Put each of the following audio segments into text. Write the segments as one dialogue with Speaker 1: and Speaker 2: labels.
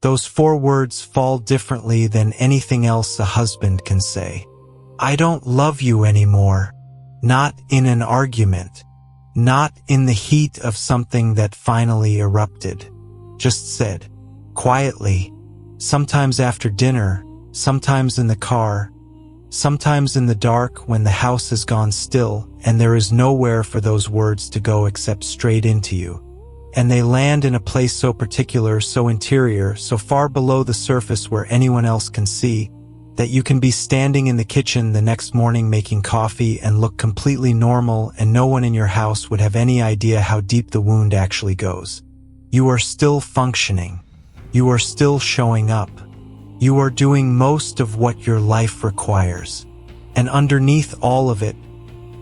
Speaker 1: Those 4 words fall differently than anything else a husband can say. I don't love you anymore. Not in an argument. Not in the heat of something that finally erupted. Just said. Quietly. Sometimes after dinner. Sometimes in the car. Sometimes in the dark when the house has gone still and there is nowhere for those words to go except straight into you. And they land in a place so particular, so interior, so far below the surface where anyone else can see, that you can be standing in the kitchen the next morning making coffee and look completely normal and no one in your house would have any idea how deep the wound actually goes. You are still functioning. You are still showing up. You are doing most of what your life requires. And underneath all of it,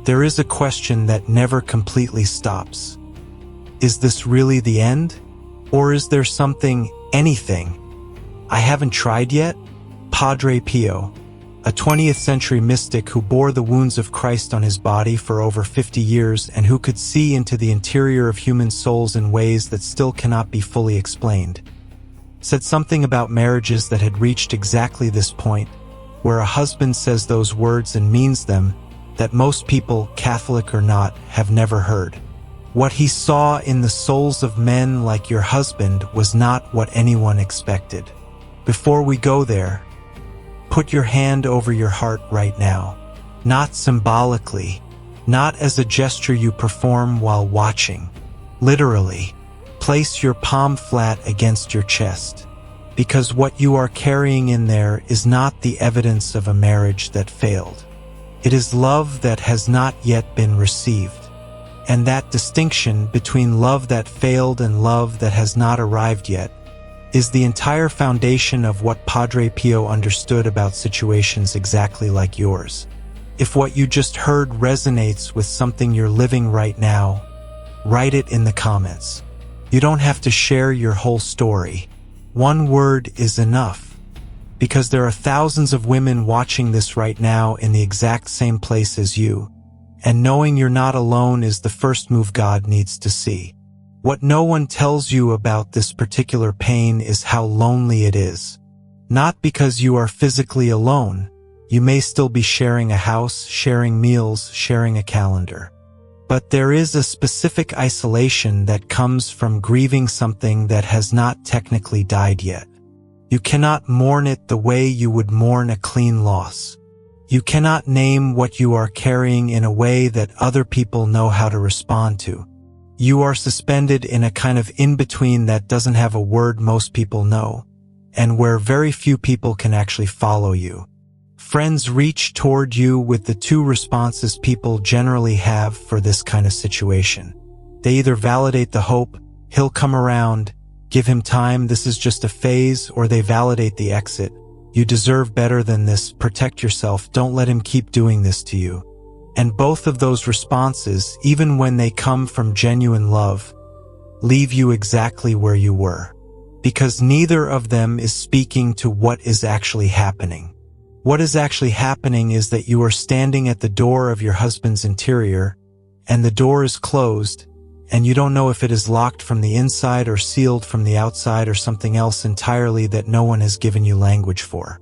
Speaker 1: there is a question that never completely stops. Is this really the end? Or is there something, anything, I haven't tried yet? Padre Pio, a 20th century mystic who bore the wounds of Christ on his body for over 50 years and who could see into the interior of human souls in ways that still cannot be fully explained, said something about marriages that had reached exactly this point, where a husband says those words and means them, that most people, Catholic or not, have never heard. What he saw in the souls of men like your husband was not what anyone expected. Before we go there, put your hand over your heart right now. Not symbolically, not as a gesture you perform while watching. Literally, place your palm flat against your chest. Because what you are carrying in there is not the evidence of a marriage that failed. It is love that has not yet been received. And that distinction between love that failed and love that has not arrived yet is the entire foundation of what Padre Pio understood about situations exactly like yours. If what you just heard resonates with something you're living right now, write it in the comments. You don't have to share your whole story. 1 word is enough. Because there are thousands of women watching this right now in the exact same place as you. And knowing you're not alone is the first move God needs to see. What no one tells you about this particular pain is how lonely it is. Not because you are physically alone. You may still be sharing a house, sharing meals, sharing a calendar. But there is a specific isolation that comes from grieving something that has not technically died yet. You cannot mourn it the way you would mourn a clean loss. You cannot name what you are carrying in a way that other people know how to respond to. You are suspended in a kind of in-between that doesn't have a word most people know, and where very few people can actually follow you. Friends reach toward you with the 2 responses people generally have for this kind of situation. They either validate the hope, he'll come around, give him time, this is just a phase, or they validate the exit. You deserve better than this, protect yourself, don't let him keep doing this to you. And both of those responses, even when they come from genuine love, leave you exactly where you were. Because neither of them is speaking to what is actually happening. What is actually happening is that you are standing at the door of your husband's interior, and the door is closed, and you don't know if it is locked from the inside or sealed from the outside or something else entirely that no one has given you language for.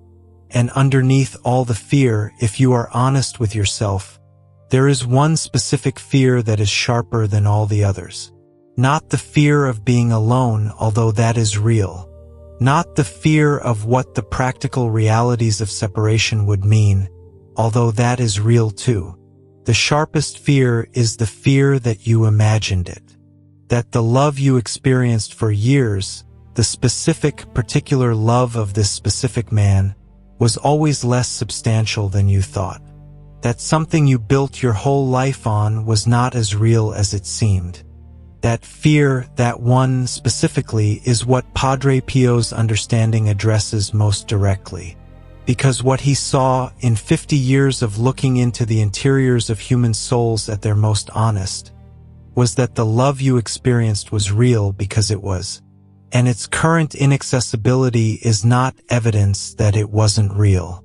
Speaker 1: And underneath all the fear, if you are honest with yourself, there is one specific fear that is sharper than all the others. Not the fear of being alone, although that is real. Not the fear of what the practical realities of separation would mean, although that is real too. The sharpest fear is the fear that you imagined it. That the love you experienced for years, the specific, particular love of this specific man, was always less substantial than you thought. That something you built your whole life on was not as real as it seemed. That fear, that one specifically, is what Padre Pio's understanding addresses most directly. Because what he saw in 50 years of looking into the interiors of human souls at their most honest, was that the love you experienced was real because it was. And its current inaccessibility is not evidence that it wasn't real.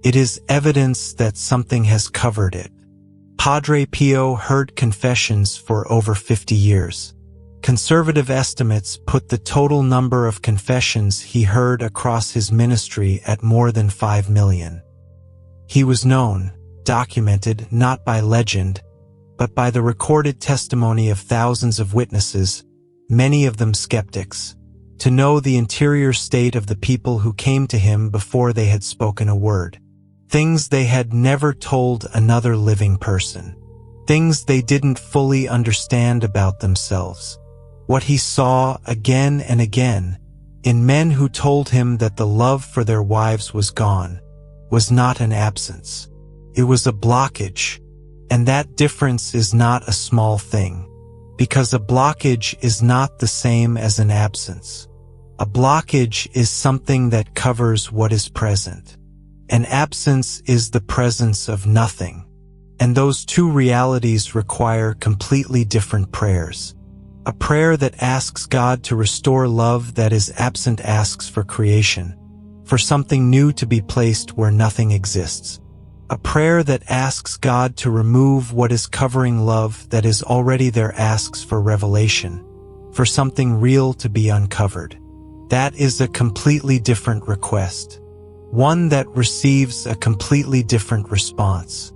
Speaker 1: It is evidence that something has covered it. Padre Pio heard confessions for over 50 years. Conservative estimates put the total number of confessions he heard across his ministry at more than 5 million. He was known, documented not by legend, but by the recorded testimony of thousands of witnesses, many of them skeptics, to know the interior state of the people who came to him before they had spoken a word. Things they had never told another living person. Things they didn't fully understand about themselves. What he saw again and again, in men who told him that the love for their wives was gone, was not an absence. It was a blockage, and that difference is not a small thing, because a blockage is not the same as an absence. A blockage is something that covers what is present. An absence is the presence of nothing, and those two realities require completely different prayers. A prayer that asks God to restore love that is absent asks for creation, for something new to be placed where nothing exists. A prayer that asks God to remove what is covering love that is already there asks for revelation, for something real to be uncovered. That is a completely different request. One that receives a completely different response.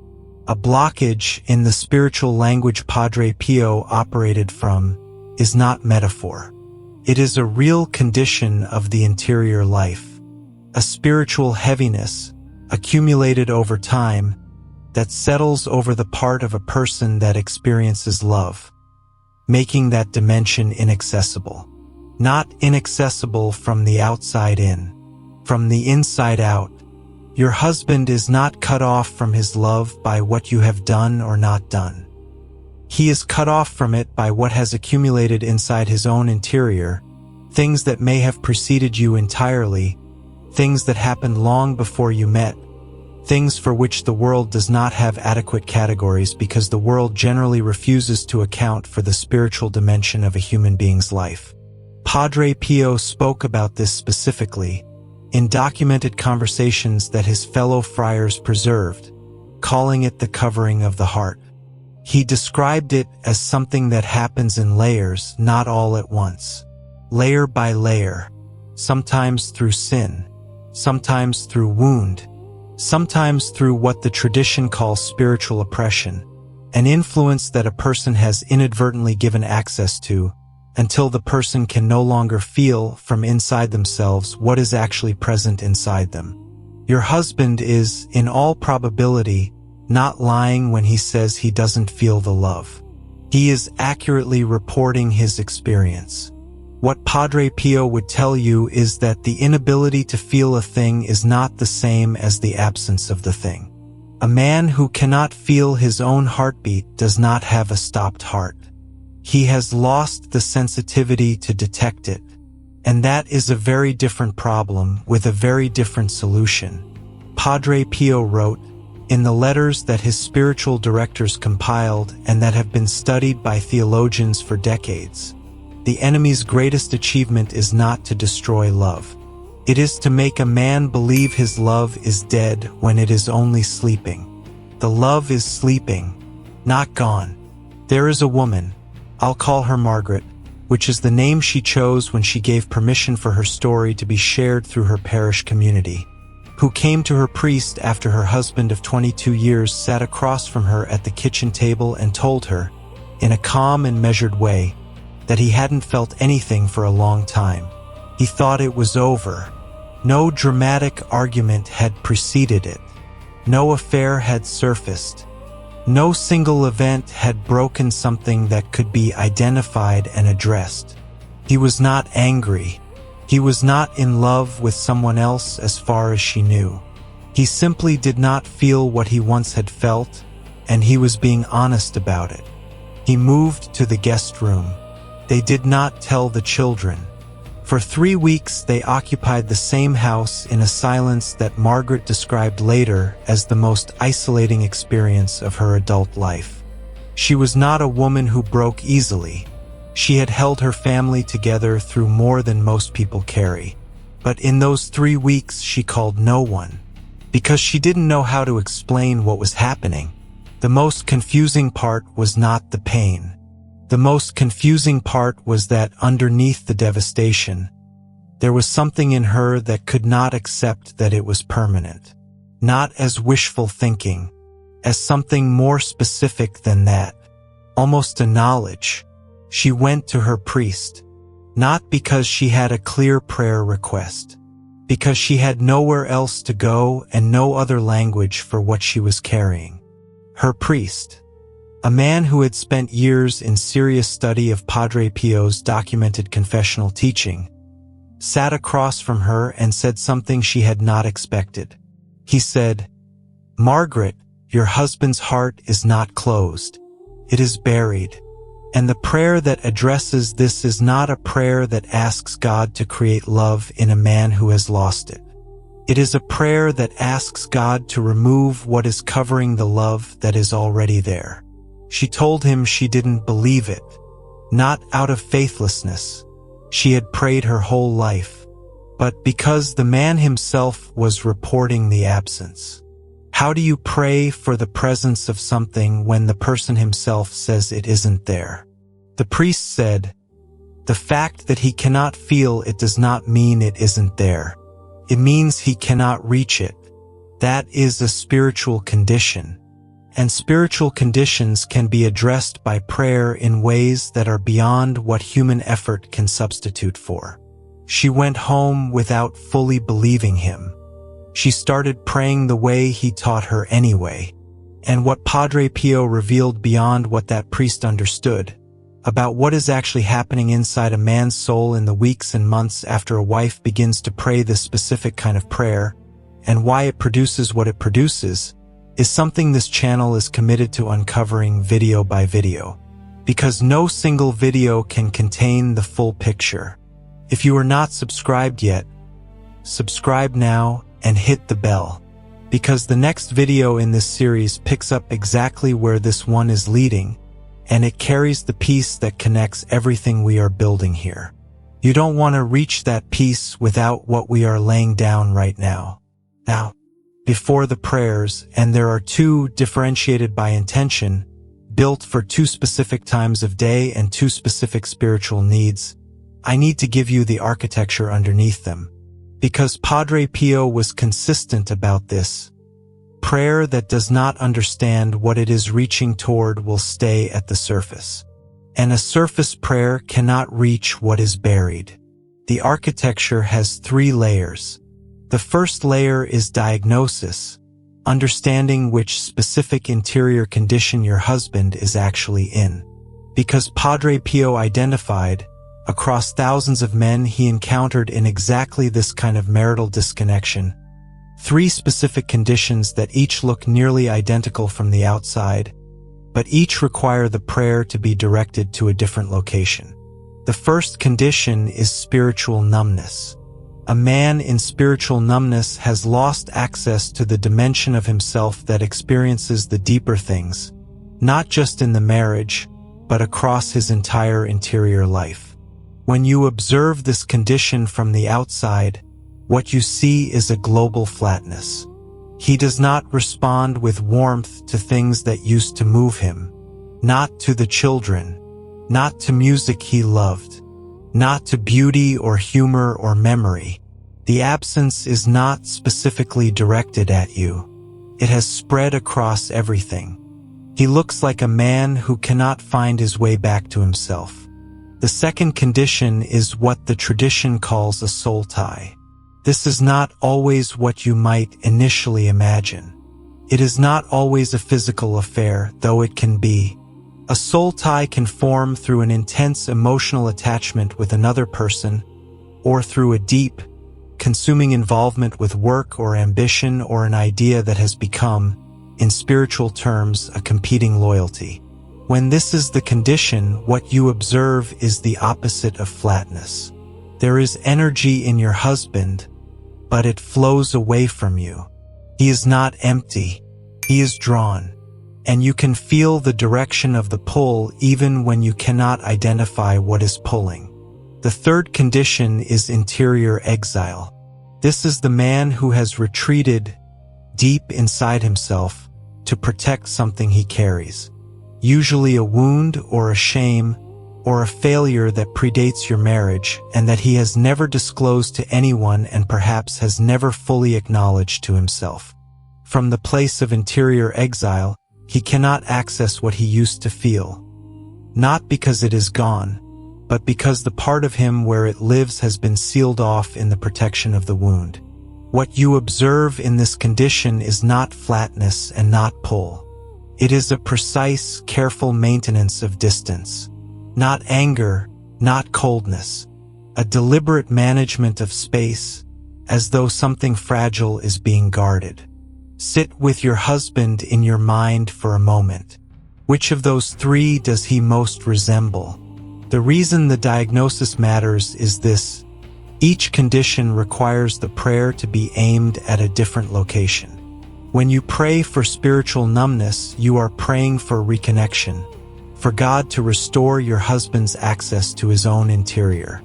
Speaker 1: A blockage, in the spiritual language Padre Pio operated from, is not metaphor. It is a real condition of the interior life. A spiritual heaviness, accumulated over time, that settles over the part of a person that experiences love, making that dimension inaccessible. Not inaccessible from the outside in, from the inside out. Your husband is not cut off from his love by what you have done or not done. He is cut off from it by what has accumulated inside his own interior, things that may have preceded you entirely, things that happened long before you met, things for which the world does not have adequate categories because the world generally refuses to account for the spiritual dimension of a human being's life. Padre Pio spoke about this specifically in documented conversations that his fellow friars preserved, calling it the covering of the heart. He described it as something that happens in layers, not all at once. Layer by layer, sometimes through sin, sometimes through wound, sometimes through what the tradition calls spiritual oppression, an influence that a person has inadvertently given access to, until the person can no longer feel from inside themselves what is actually present inside them. Your husband is, in all probability, not lying when he says he doesn't feel the love. He is accurately reporting his experience. What Padre Pio would tell you is that the inability to feel a thing is not the same as the absence of the thing. A man who cannot feel his own heartbeat does not have a stopped heart. He has lost the sensitivity to detect it, and that is a very different problem with a very different solution. Padre Pio wrote, in the letters that his spiritual directors compiled and that have been studied by theologians for decades, the enemy's greatest achievement is not to destroy love. It is to make a man believe his love is dead when it is only sleeping. The love is sleeping, not gone. There is a woman, I'll call her Margaret, which is the name she chose when she gave permission for her story to be shared through her parish community, who came to her priest after her husband of 22 years sat across from her at the kitchen table and told her, in a calm and measured way, that he hadn't felt anything for a long time. He thought it was over. No dramatic argument had preceded it. No affair had surfaced. No single event had broken something that could be identified and addressed. He was not angry. He was not in love with someone else as far as she knew. He simply did not feel what he once had felt, and he was being honest about it. He moved to the guest room. They did not tell the children. For 3 weeks they occupied the same house in a silence that Margaret described later as the most isolating experience of her adult life. She was not a woman who broke easily. She had held her family together through more than most people carry. But in those 3 weeks she called no one, because she didn't know how to explain what was happening. The most confusing part was not the pain. The most confusing part was that underneath the devastation, there was something in her that could not accept that it was permanent. Not as wishful thinking, as something more specific than that. Almost a knowledge. She went to her priest, not because she had a clear prayer request, because she had nowhere else to go and no other language for what she was carrying. Her priest, a man who had spent years in serious study of Padre Pio's documented confessional teaching, sat across from her and said something she had not expected. He said, "Margaret, your husband's heart is not closed. It is buried. And the prayer that addresses this is not a prayer that asks God to create love in a man who has lost it. It is a prayer that asks God to remove what is covering the love that is already there." She told him she didn't believe it, not out of faithlessness. She had prayed her whole life, but because the man himself was reporting the absence. How do you pray for the presence of something when the person himself says it isn't there? The priest said, "The fact that he cannot feel it does not mean it isn't there. It means he cannot reach it. That is a spiritual condition. And spiritual conditions can be addressed by prayer in ways that are beyond what human effort can substitute for." She went home without fully believing him. She started praying the way he taught her anyway. And what Padre Pio revealed beyond what that priest understood, about what is actually happening inside a man's soul in the weeks and months after a wife begins to pray this specific kind of prayer, and why it produces what it produces, is something this channel is committed to uncovering video by video. Because no single video can contain the full picture. If you are not subscribed yet, subscribe now and hit the bell, because the next video in this series picks up exactly where this one is leading, and it carries the piece that connects everything we are building here. You don't want to reach that piece without what we are laying down right now. Now, before the prayers, and there are two differentiated by intention, built for two specific times of day and two specific spiritual needs, I need to give you the architecture underneath them. Because Padre Pio was consistent about this. Prayer that does not understand what it is reaching toward will stay at the surface. And a surface prayer cannot reach what is buried. The architecture has 3 layers. The first layer is diagnosis, understanding which specific interior condition your husband is actually in. Because Padre Pio identified, across thousands of men he encountered in exactly this kind of marital disconnection, 3 specific conditions that each look nearly identical from the outside, but each require the prayer to be directed to a different location. The first condition is spiritual numbness. A man in spiritual numbness has lost access to the dimension of himself that experiences the deeper things, not just in the marriage, but across his entire interior life. When you observe this condition from the outside, what you see is a global flatness. He does not respond with warmth to things that used to move him, not to the children, not to music he loved, not to beauty or humor or memory. The absence is not specifically directed at you. It has spread across everything. He looks like a man who cannot find his way back to himself. The second condition is what the tradition calls a soul tie. This is not always what you might initially imagine. It is not always a physical affair, though it can be. A soul tie can form through an intense emotional attachment with another person, or through a deep, consuming involvement with work or ambition or an idea that has become, in spiritual terms, a competing loyalty. When this is the condition, what you observe is the opposite of flatness. There is energy in your husband, but it flows away from you. He is not empty. He is drawn. And you can feel the direction of the pull even when you cannot identify what is pulling. The third condition is interior exile. This is the man who has retreated deep inside himself to protect something he carries. usually a wound or a shame or a failure that predates your marriage and that he has never disclosed to anyone and perhaps has never fully acknowledged to himself. From the place of interior exile, he cannot access what he used to feel. Not because it is gone, but because the part of him where it lives has been sealed off in the protection of the wound. What you observe in this condition is not flatness and not pull. It is a precise, careful maintenance of distance. Not anger, not coldness. A deliberate management of space, as though something fragile is being guarded. Sit with your husband in your mind for a moment. Which of those three does he most resemble? The reason the diagnosis matters is this: each condition requires the prayer to be aimed at a different location. When you pray for spiritual numbness, you are praying for reconnection, for God to restore your husband's access to his own interior.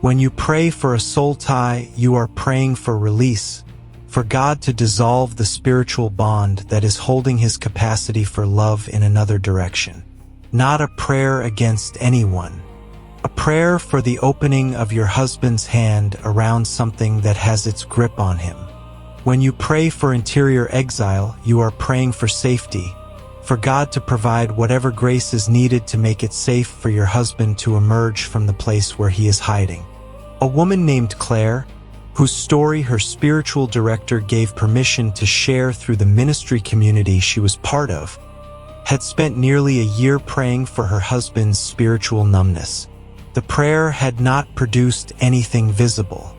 Speaker 1: When you pray for a soul tie, you are praying for release, for God to dissolve the spiritual bond that is holding his capacity for love in another direction. Not a prayer against anyone. A prayer for the opening of your husband's hand around something that has its grip on him. When you pray for interior exile, you are praying for safety, for God to provide whatever grace is needed to make it safe for your husband to emerge from the place where he is hiding. A woman named Claire, whose story her spiritual director gave permission to share through the ministry community she was part of, had spent nearly a year praying for her husband's spiritual numbness. The prayer had not produced anything visible.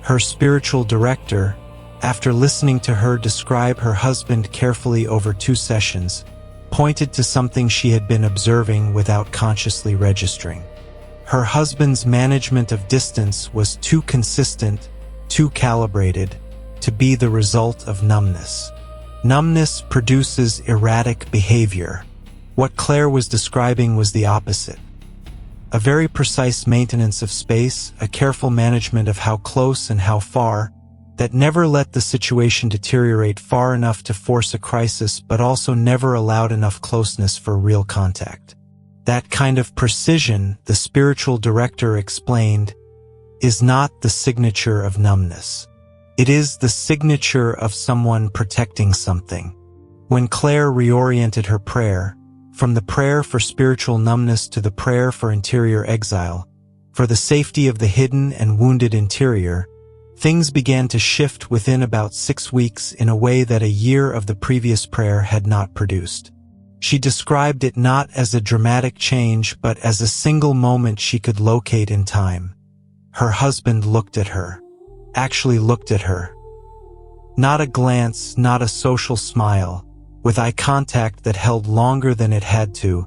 Speaker 1: Her spiritual director, after listening to her describe her husband carefully over 2 sessions, pointed to something she had been observing without consciously registering. Her husband's management of distance was too consistent, too calibrated, to be the result of numbness. Numbness produces erratic behavior. What Claire was describing was the opposite. A very precise maintenance of space, a careful management of how close and how far, that never let the situation deteriorate far enough to force a crisis but also never allowed enough closeness for real contact. That kind of precision, the spiritual director explained, is not the signature of numbness. It is the signature of someone protecting something. When Claire reoriented her prayer, from the prayer for spiritual numbness to the prayer for interior exile, for the safety of the hidden and wounded interior, things began to shift within about 6 weeks in a way that a year of the previous prayer had not produced. She described it not as a dramatic change but as a single moment she could locate in time. Her husband looked at her. Actually looked at her. Not a glance, not a social smile, with eye contact that held longer than it had to,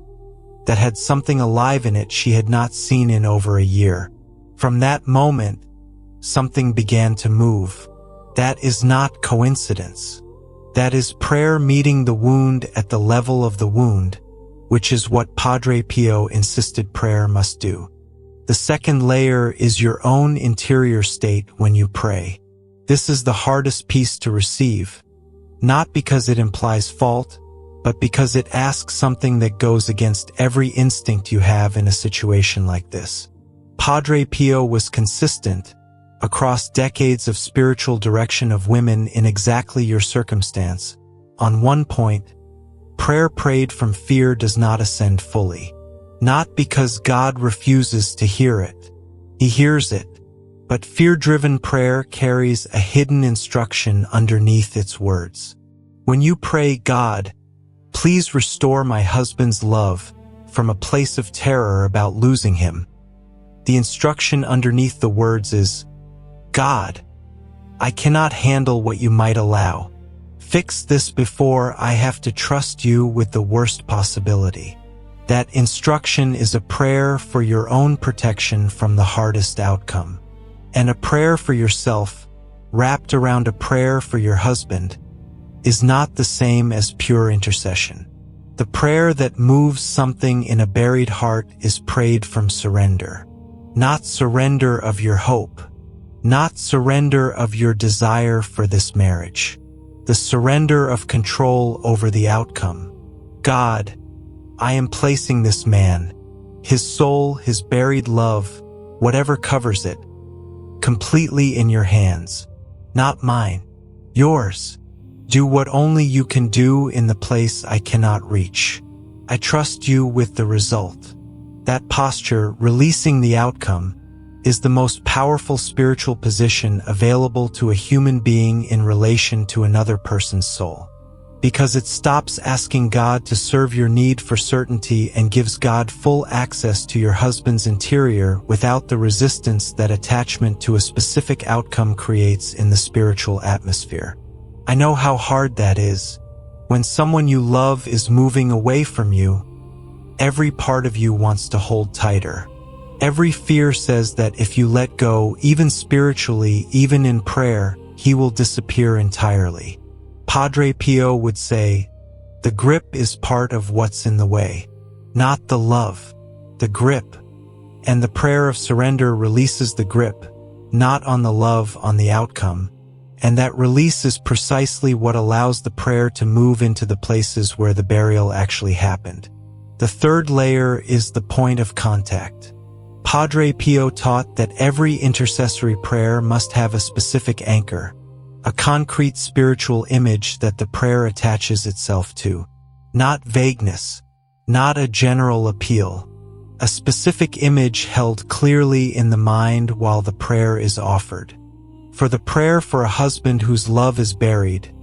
Speaker 1: that had something alive in it she had not seen in over a year. From that moment, something began to move. That is not coincidence. That is prayer meeting the wound at the level of the wound, which is what Padre Pio insisted prayer must do. The second layer is your own interior state when you pray. This is the hardest piece to receive, not because it implies fault, but because it asks something that goes against every instinct you have in a situation like this. Padre Pio was consistent across decades of spiritual direction of women in exactly your circumstance. On one point, prayer prayed from fear does not ascend fully. Not because God refuses to hear it. He hears it. But fear-driven prayer carries a hidden instruction underneath its words. When you pray, God, please restore my husband's love, from a place of terror about losing him, the instruction underneath the words is, God, I cannot handle what you might allow. Fix this before I have to trust you with the worst possibility. That instruction is a prayer for your own protection from the hardest outcome. And a prayer for yourself, wrapped around a prayer for your husband, is not the same as pure intercession. The prayer that moves something in a buried heart is prayed from surrender. Not surrender of your hope. Not surrender of your desire for this marriage. The surrender of control over the outcome. God, I am placing this man, his soul, his buried love, whatever covers it, completely in your hands. Not mine, yours. Do what only you can do in the place I cannot reach. I trust you with the result. That posture, releasing the outcome, is the most powerful spiritual position available to a human being in relation to another person's soul. Because it stops asking God to serve your need for certainty and gives God full access to your husband's interior without the resistance that attachment to a specific outcome creates in the spiritual atmosphere. I know how hard that is. When someone you love is moving away from you, every part of you wants to hold tighter. Every fear says that if you let go, even spiritually, even in prayer, he will disappear entirely. Padre Pio would say, the grip is part of what's in the way, not the love, the grip. And the prayer of surrender releases the grip, not on the love, on the outcome. And that release is precisely what allows the prayer to move into the places where the burial actually happened. The third layer is the point of contact. Padre Pio taught that every intercessory prayer must have a specific anchor, a concrete spiritual image that the prayer attaches itself to. Not vagueness, not a general appeal, a specific image held clearly in the mind while the prayer is offered. For the prayer for a husband whose love is buried,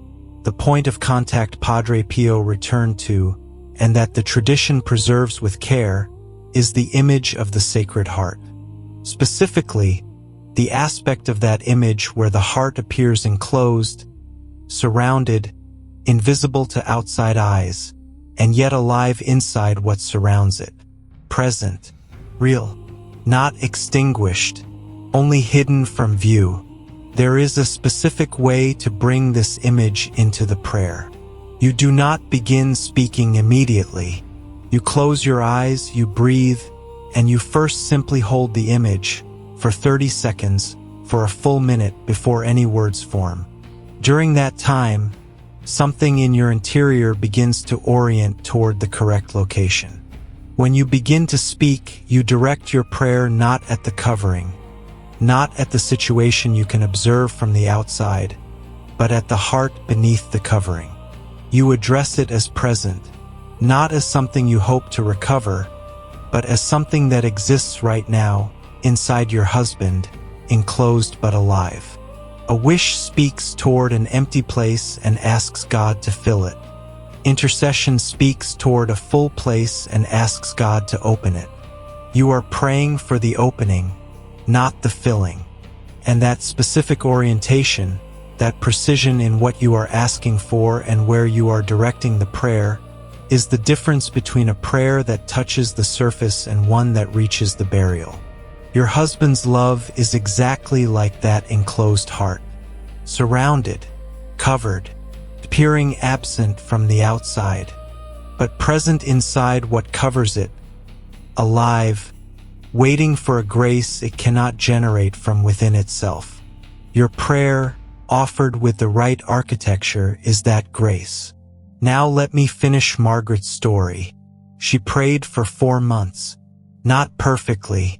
Speaker 1: the point of contact Padre Pio returned to, and that the tradition preserves with care, is the image of the Sacred Heart. Specifically, the aspect of that image where the heart appears enclosed, surrounded, invisible to outside eyes, and yet alive inside what surrounds it. Present, real, not extinguished, only hidden from view. There is a specific way to bring this image into the prayer. You do not begin speaking immediately. You close your eyes, you breathe, and you first simply hold the image for 30 seconds, for a full minute before any words form. During that time, something in your interior begins to orient toward the correct location. When you begin to speak, you direct your prayer not at the covering, not at the situation you can observe from the outside, but at the heart beneath the covering. You address it as present, not as something you hope to recover, but as something that exists right now, inside your husband, enclosed but alive. A wish speaks toward an empty place and asks God to fill it. Intercession speaks toward a full place and asks God to open it. You are praying for the opening, not the filling. And that specific orientation, that precision in what you are asking for and where you are directing the prayer, is the difference between a prayer that touches the surface and one that reaches the burial. Your husband's love is exactly like that enclosed heart, surrounded, covered, appearing absent from the outside, but present inside what covers it, alive, waiting for a grace it cannot generate from within itself. Your prayer, offered with the right architecture, is that grace. Now let me finish Margaret's story. She prayed for 4 months. Not perfectly.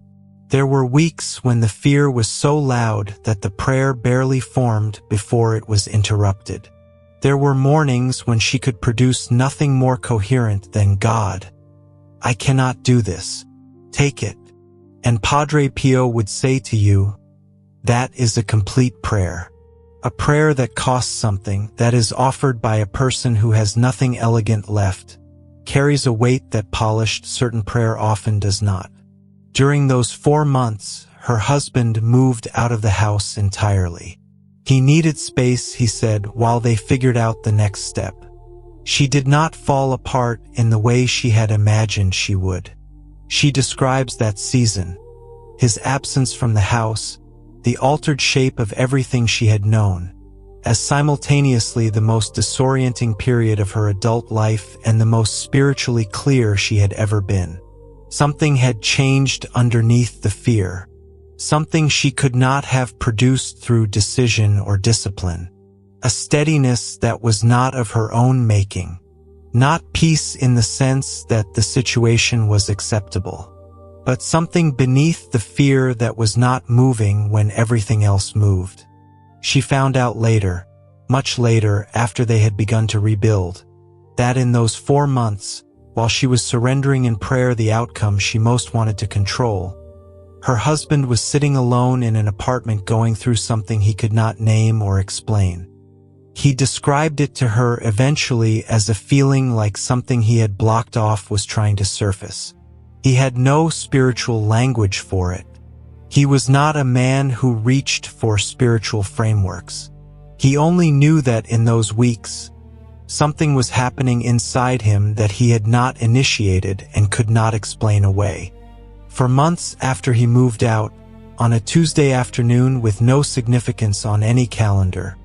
Speaker 1: There were weeks when the fear was so loud that the prayer barely formed before it was interrupted. There were mornings when she could produce nothing more coherent than God. I cannot do this. Take it. And Padre Pio would say to you, that is a complete prayer. A prayer that costs something, that is offered by a person who has nothing elegant left, carries a weight that polished certain prayer often does not. During those 4 months, her husband moved out of the house entirely. He needed space, he said, while they figured out the next step. She did not fall apart in the way she had imagined she would. She describes that season, his absence from the house, the altered shape of everything she had known, as simultaneously the most disorienting period of her adult life and the most spiritually clear she had ever been. Something had changed underneath the fear, something she could not have produced through decision or discipline, a steadiness that was not of her own making, Not peace in the sense that the situation was acceptable, but something beneath the fear that was not moving when everything else moved. She found out later, much later after they had begun to rebuild, that in those 4 months, while she was surrendering in prayer the outcome she most wanted to control, her husband was sitting alone in an apartment going through something he could not name or explain. He described it to her eventually as a feeling like something he had blocked off was trying to surface. He had no spiritual language for it. He was not a man who reached for spiritual frameworks. He only knew that in those weeks, something was happening inside him that he had not initiated and could not explain away. For months after he moved out, on a Tuesday afternoon with no significance on any calendar,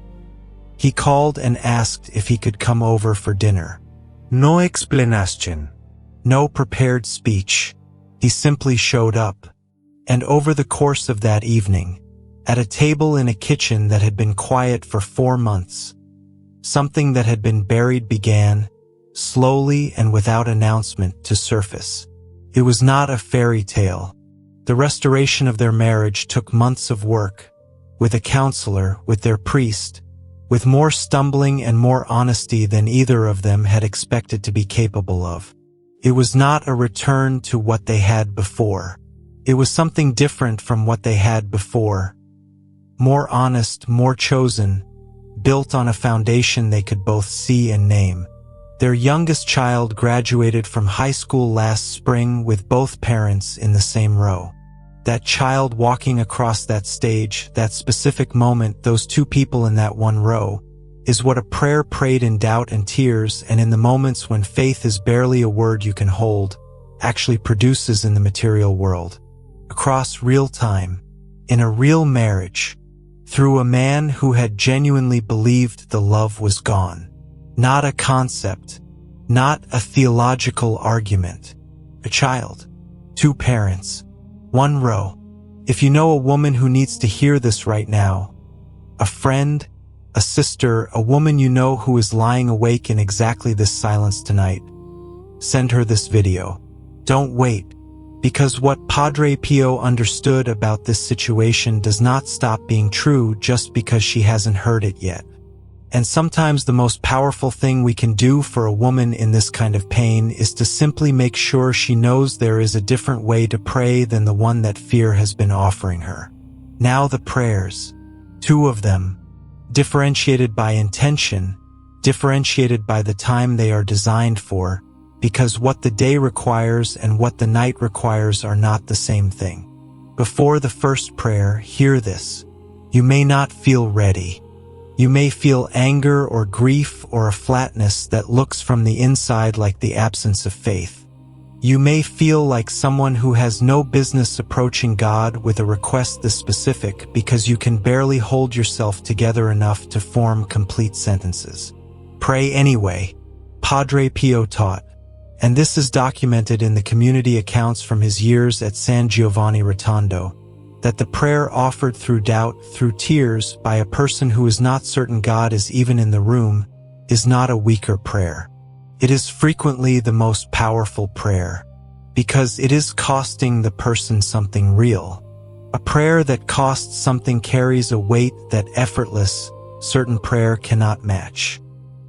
Speaker 1: he called and asked if he could come over for dinner. No explanation. No prepared speech. He simply showed up. And over the course of that evening, at a table in a kitchen that had been quiet for 4 months, something that had been buried began, slowly and without announcement, to surface. It was not a fairy tale. The restoration of their marriage took months of work, with a counselor, with their priest, with more stumbling and more honesty than either of them had expected to be capable of. It was not a return to what they had before. It was something different from what they had before. More honest, more chosen, built on a foundation they could both see and name. Their youngest child graduated from high school last spring with both parents in the same row. That child walking across that stage, that specific moment, those 2 people in that one row, is what a prayer prayed in doubt and tears and in the moments when faith is barely a word you can hold, actually produces in the material world. Across real time, in a real marriage, through a man who had genuinely believed the love was gone. Not a concept, not a theological argument. A child, 2 parents, 1 row. If you know a woman who needs to hear this right now, a friend, a sister, a woman you know who is lying awake in exactly this silence tonight, send her this video. Don't wait, because what Padre Pio understood about this situation does not stop being true just because she hasn't heard it yet. And sometimes the most powerful thing we can do for a woman in this kind of pain is to simply make sure she knows there is a different way to pray than the one that fear has been offering her. Now the prayers, 2 of them, differentiated by intention, differentiated by the time they are designed for, because what the day requires and what the night requires are not the same thing. Before the first prayer, hear this. You may not feel ready. You may feel anger or grief or a flatness that looks from the inside like the absence of faith. You may feel like someone who has no business approaching God with a request this specific because you can barely hold yourself together enough to form complete sentences. Pray anyway, Padre Pio taught, and this is documented in the community accounts from his years at San Giovanni Rotondo, that the prayer offered through doubt, through tears, by a person who is not certain God is even in the room, is not a weaker prayer. It is frequently the most powerful prayer, because it is costing the person something real. A prayer that costs something carries a weight that effortless, certain prayer cannot match.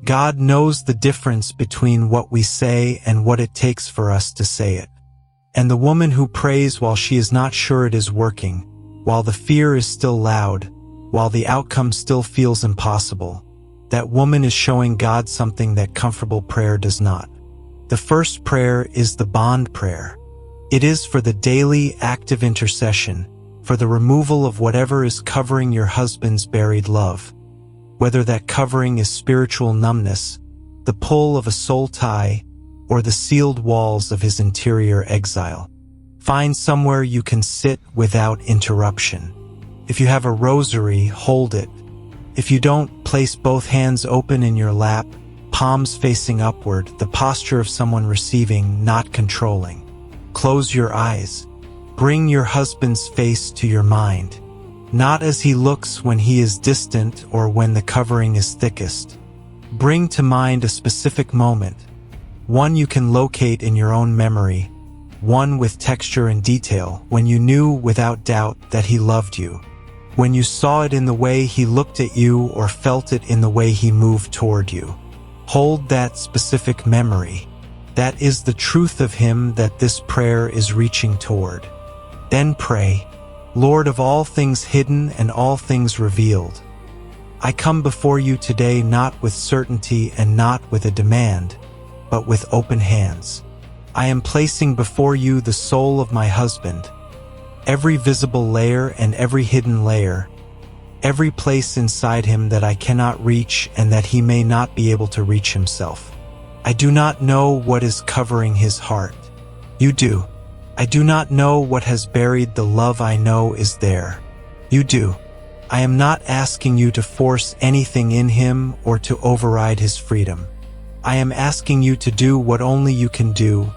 Speaker 1: God knows the difference between what we say and what it takes for us to say it. And the woman who prays while she is not sure it is working, while the fear is still loud, while the outcome still feels impossible, that woman is showing God something that comfortable prayer does not. The first prayer is the bond prayer. It is for the daily active intercession, for the removal of whatever is covering your husband's buried love, whether that covering is spiritual numbness, the pull of a soul tie, or the sealed walls of his interior exile. Find somewhere you can sit without interruption. If you have a rosary, hold it. If you don't, place both hands open in your lap, palms facing upward, the posture of someone receiving, not controlling. Close your eyes. Bring your husband's face to your mind, not as he looks when he is distant or when the covering is thickest. Bring to mind a specific moment, One you can locate in your own memory, one with texture and detail, when you knew without doubt that he loved you, when you saw it in the way he looked at you or felt it in the way he moved toward you. Hold that specific memory. That is the truth of him that this prayer is reaching toward. Then pray, Lord of all things hidden and all things revealed, I come before you today not with certainty and not with a demand, but with open hands. I am placing before you the soul of my husband, every visible layer and every hidden layer, every place inside him that I cannot reach and that he may not be able to reach himself. I do not know what is covering his heart. You do. I do not know what has buried the love I know is there. You do. I am not asking you to force anything in him or to override his freedom. I am asking you to do what only you can do,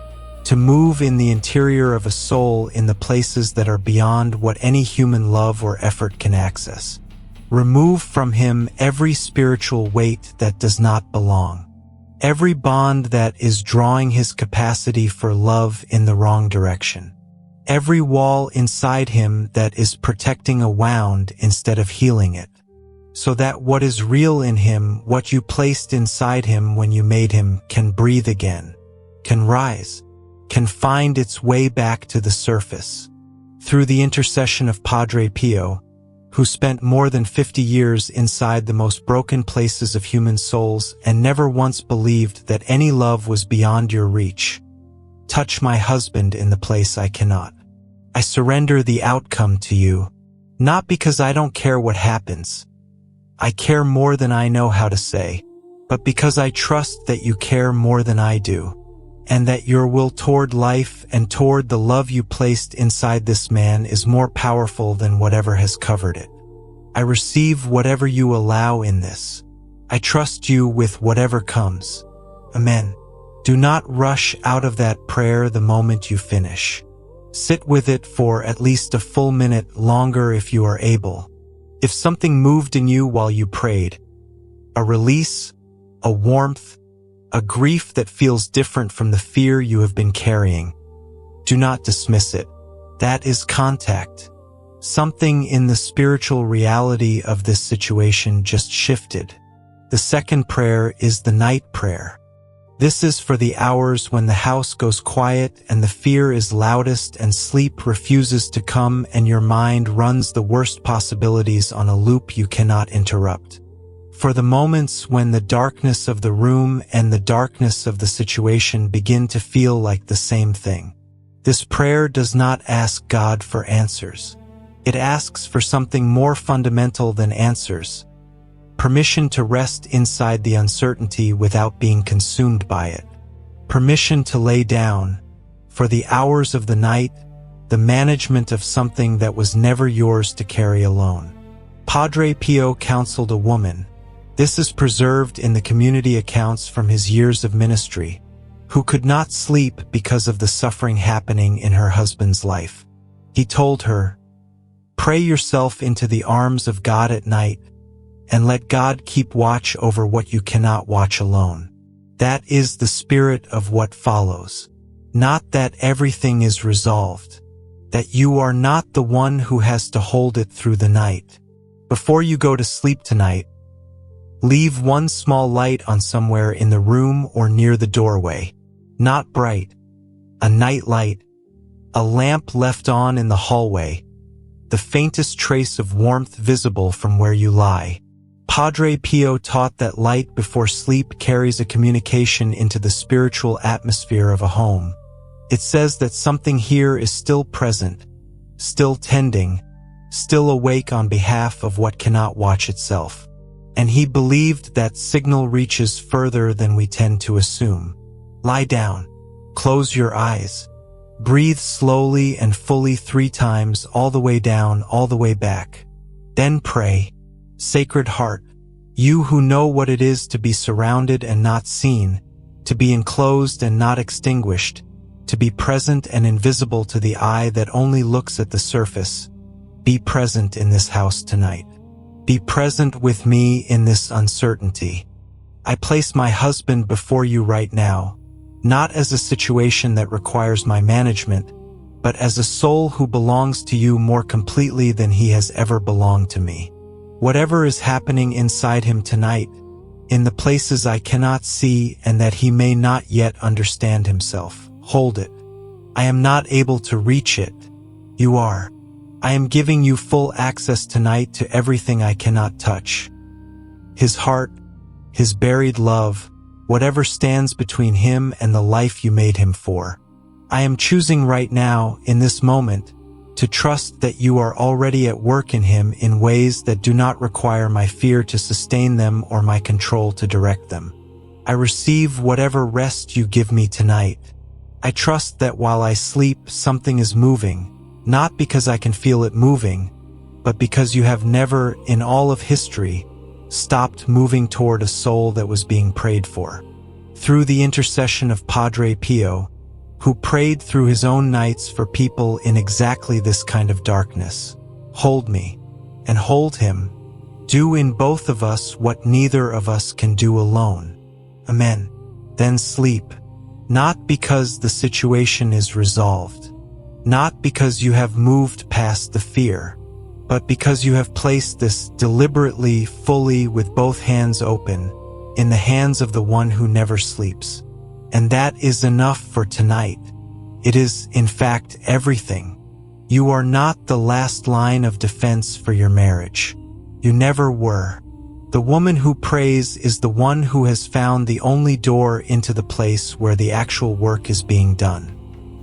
Speaker 1: to move in the interior of a soul in the places that are beyond what any human love or effort can access. Remove from him every spiritual weight that does not belong. Every bond that is drawing his capacity for love in the wrong direction. Every wall inside him that is protecting a wound instead of healing it. So that what is real in him, what you placed inside him when you made him, can breathe again, can rise, can find its way back to the surface. Through the intercession of Padre Pio, who spent more than 50 years inside the most broken places of human souls and never once believed that any love was beyond your reach. Touch my husband in the place I cannot. I surrender the outcome to you, not because I don't care what happens. I care more than I know how to say, but because I trust that you care more than I do, and that your will toward life and toward the love you placed inside this man is more powerful than whatever has covered it. I receive whatever you allow in this. I trust you with whatever comes. Amen. Do not rush out of that prayer the moment you finish. Sit with it for at least a full minute longer if you are able. If something moved in you while you prayed, a release, a warmth, a grief that feels different from the fear you have been carrying, do not dismiss it. That is contact. Something in the spiritual reality of this situation just shifted. The second prayer is the night prayer. This is for the hours when the house goes quiet and the fear is loudest and sleep refuses to come and your mind runs the worst possibilities on a loop you cannot interrupt. For the moments when the darkness of the room and the darkness of the situation begin to feel like the same thing. This prayer does not ask God for answers. It asks for something more fundamental than answers. Permission to rest inside the uncertainty without being consumed by it. Permission to lay down, for the hours of the night, the management of something that was never yours to carry alone. Padre Pio counseled a woman. This is preserved in the community accounts from his years of ministry, who could not sleep because of the suffering happening in her husband's life. He told her, "Pray yourself into the arms of God at night, and let God keep watch over what you cannot watch alone." That is the spirit of what follows. Not that everything is resolved, that you are not the one who has to hold it through the night. Before you go to sleep tonight, leave one small light on somewhere in the room or near the doorway. Not bright, a night light, a lamp left on in the hallway, the faintest trace of warmth visible from where you lie. Padre Pio taught that light before sleep carries a communication into the spiritual atmosphere of a home. It says that something here is still present, still tending, still awake on behalf of what cannot watch itself. And he believed that signal reaches further than we tend to assume. Lie down. Close your eyes. Breathe slowly and fully 3 times, all the way down, all the way back. Then pray. Sacred Heart, you who know what it is to be surrounded and not seen, to be enclosed and not extinguished, to be present and invisible to the eye that only looks at the surface, be present in this house tonight. Be present with me in this uncertainty. I place my husband before you right now, not as a situation that requires my management, but as a soul who belongs to you more completely than he has ever belonged to me. Whatever is happening inside him tonight, in the places I cannot see and that he may not yet understand himself, hold it. I am not able to reach it. You are. I am giving you full access tonight to everything I cannot touch. His heart, his buried love, whatever stands between him and the life you made him for. I am choosing right now, in this moment, to trust that you are already at work in him in ways that do not require my fear to sustain them or my control to direct them. I receive whatever rest you give me tonight. I trust that while I sleep, something is moving, not because I can feel it moving, but because you have never, in all of history, stopped moving toward a soul that was being prayed for. Through the intercession of Padre Pio, who prayed through his own nights for people in exactly this kind of darkness. Hold me, and hold him. Do in both of us what neither of us can do alone. Amen. Then sleep, not because the situation is resolved, not because you have moved past the fear, but because you have placed this deliberately, fully, with both hands open, in the hands of the one who never sleeps. And that is enough for tonight. It is, in fact, everything. You are not the last line of defense for your marriage. You never were. The woman who prays is the one who has found the only door into the place where the actual work is being done.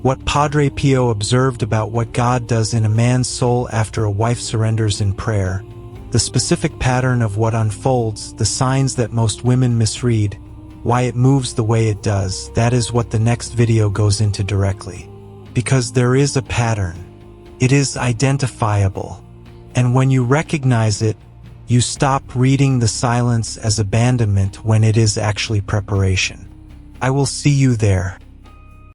Speaker 1: What Padre Pio observed about what God does in a man's soul after a wife surrenders in prayer, the specific pattern of what unfolds, the signs that most women misread, why it moves the way it does, that is what the next video goes into directly. Because there is a pattern. It is identifiable. And when you recognize it, you stop reading the silence as abandonment when it is actually preparation. I will see you there.